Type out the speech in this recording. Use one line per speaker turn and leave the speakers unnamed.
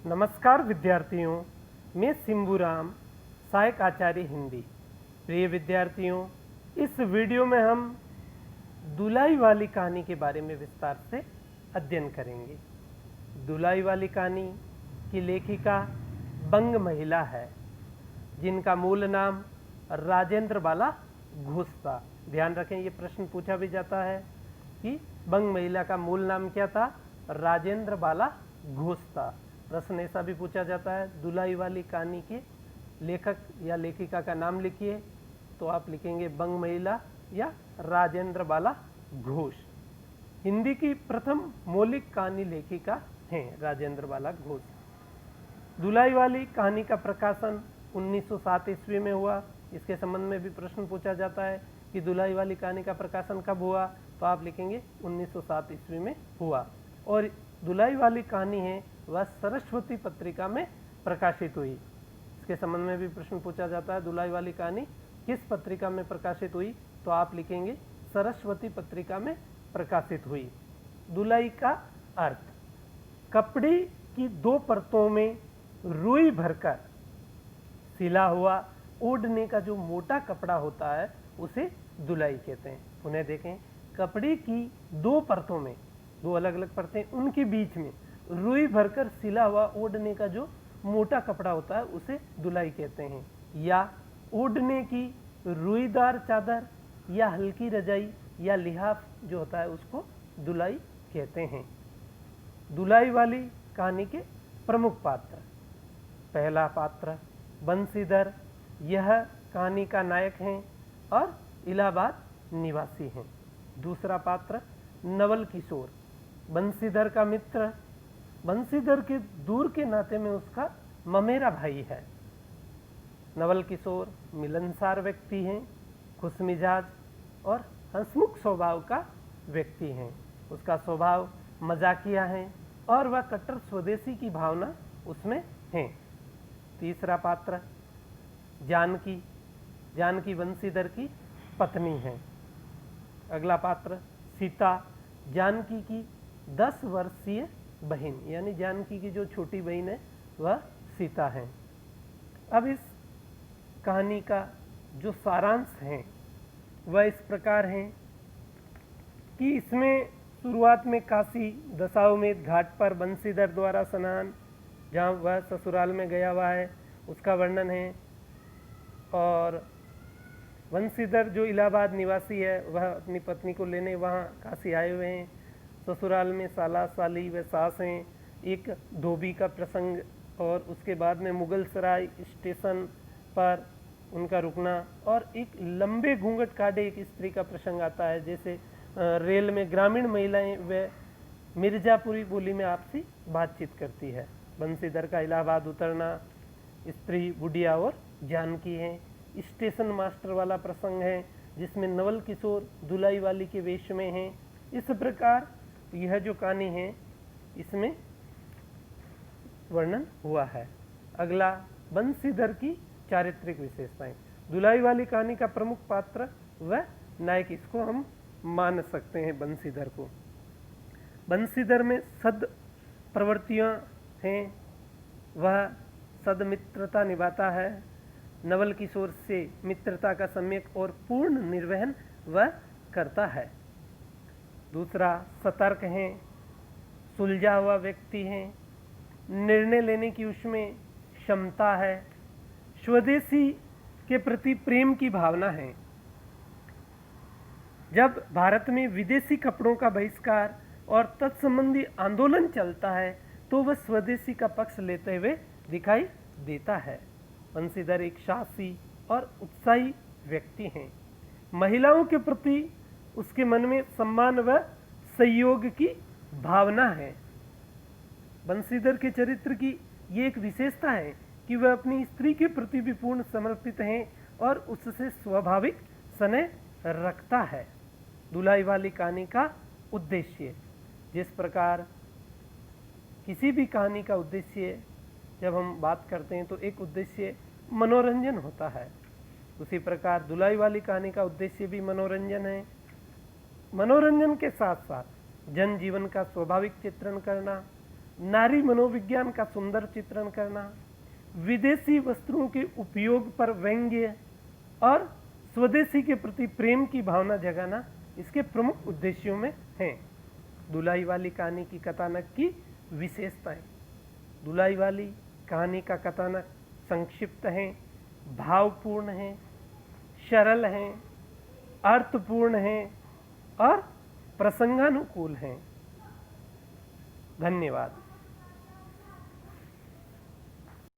नमस्कार विद्यार्थियों, मैं सिंबूराम, सहायक आचार्य हिंदी। प्रिय विद्यार्थियों, इस वीडियो में हम दुलाई वाली कहानी के बारे में विस्तार से अध्ययन करेंगे। दुलाई वाली कहानी की लेखिका बंग महिला है, जिनका मूल नाम राजेंद्र बाला घोष था। ध्यान रखें, ये प्रश्न पूछा भी जाता है कि बंग महिला का मूल नाम क्या था। राजेंद्र बाला घोष था। प्रश्न ऐसा भी पूछा जाता है, दुलाई वाली कहानी के लेखक या लेखिका का नाम लिखिए, तो आप लिखेंगे बंग महिला या राजेंद्र बाला घोष। हिंदी की प्रथम मौलिक कहानी लेखिका हैं राजेंद्र बाला घोष। दुलाई वाली कहानी का प्रकाशन 1907 ईस्वी में हुआ। इसके संबंध में भी प्रश्न पूछा जाता है कि दुलाई वाली कहानी का प्रकाशन कब हुआ, तो आप लिखेंगे 1907 ईस्वी में हुआ। और दुलाई वाली कहानी है वह सरस्वती पत्रिका में प्रकाशित हुई। इसके संबंध में भी प्रश्न पूछा जाता है, दुलाई वाली कहानी किस पत्रिका में प्रकाशित हुई, तो आप लिखेंगे सरस्वती पत्रिका में प्रकाशित हुई। दुलाई का अर्थ, कपड़े की दो परतों में रुई भरकर सिला हुआ ओढ़ने का जो मोटा कपड़ा होता है उसे दुलाई कहते हैं। पुनः देखें, कपड़े की दो परतों में, दो अलग अलग परतें, उनके बीच में रुई भरकर सिला हुआ ओढ़ने का जो मोटा कपड़ा होता है उसे दुलाई कहते हैं। या ओढ़ने की रुईदार चादर या हल्की रजाई या लिहाफ जो होता है उसको दुलाई कहते हैं। दुलाई वाली कहानी के प्रमुख पात्र। पहला पात्र बंसीधर, यह कहानी का नायक हैं और इलाहाबाद निवासी हैं। दूसरा पात्र नवल किशोर, बंसीधर का मित्र, बंसीधर के दूर के नाते में उसका ममेरा भाई है। नवल किशोर मिलनसार व्यक्ति हैं, खुशमिजाज और हंसमुख स्वभाव का व्यक्ति हैं। उसका स्वभाव मजाकिया है और वह कट्टर स्वदेशी की भावना उसमें है। तीसरा पात्र जानकी, जानकी बंसीधर की पत्नी है। अगला पात्र सीता, जानकी की 10 वर्षीय बहन, यानी जानकी की जो छोटी बहन है वह सीता है। अब इस कहानी का जो सारांश है वह इस प्रकार है कि इसमें शुरुआत में काशी दशाश्वमेध घाट पर बंसीधर द्वारा स्नान, जहाँ वह ससुराल में गया हुआ है, उसका वर्णन है। और बंसीधर जो इलाहाबाद निवासी है वह अपनी पत्नी को लेने वहाँ काशी आए हुए हैं। ससुराल में साला साली व सास हैं। एक धोबी का प्रसंग और उसके बाद में मुगल सराय स्टेशन पर उनका रुकना और एक लंबे घूंघट काटे एक स्त्री का प्रसंग आता है। जैसे रेल में ग्रामीण महिलाएं व मिर्जापुरी बोली में आपसी बातचीत करती है। बंसीधर का इलाहाबाद उतरना, स्त्री बुढ़िया और जानकी हैं। स्टेशन मास्टर वाला प्रसंग है जिसमें नवल किशोर दुलाई वाली के वेश में हैं। इस प्रकार यह जो कहानी है इसमें वर्णन हुआ है। अगला बंसीधर की चारित्रिक विशेषताएं। दुलाई वाली कहानी का प्रमुख पात्र व नायक, इसको हम मान सकते हैं बंसीधर को। बंसीधर में सद प्रवृत्तियां हैं, वह सदमित्रता निभाता है। नवल किशोर से मित्रता का सम्यक और पूर्ण निर्वहन वह करता है। दूसरा सतर्क हैं, सुलझा हुआ व्यक्ति हैं, निर्णय लेने की उसमें क्षमता है, स्वदेशी के प्रति प्रेम की भावना है। जब भारत में विदेशी कपड़ों का बहिष्कार और तत्संबंधी आंदोलन चलता है तो वह स्वदेशी का पक्ष लेते हुए दिखाई देता है। बंसीधर एक साहसी और उत्साही व्यक्ति हैं। महिलाओं के प्रति उसके मन में सम्मान व सहयोग की भावना है। बंसीधर के चरित्र की ये एक विशेषता है कि वह अपनी स्त्री के प्रति भी पूर्ण समर्पित हैं और उससे स्वाभाविक स्नेह रखता है। दुलाई वाली कहानी का उद्देश्य, जिस प्रकार किसी भी कहानी का उद्देश्य जब हम बात करते हैं तो एक उद्देश्य मनोरंजन होता है, उसी प्रकार दुलाई वाली कहानी का उद्देश्य भी मनोरंजन है। मनोरंजन के साथ साथ जनजीवन का स्वाभाविक चित्रण करना, नारी मनोविज्ञान का सुंदर चित्रण करना, विदेशी वस्त्रों के उपयोग पर व्यंग्य और स्वदेशी के प्रति प्रेम की भावना जगाना इसके प्रमुख उद्देश्यों में हैं। दुलाई वाली कहानी की कथानक की विशेषताएं। दुलाई वाली कहानी का कथानक संक्षिप्त है, भावपूर्ण है, सरल है, अर्थपूर्ण है और प्रसंगानुकूल है। धन्यवाद।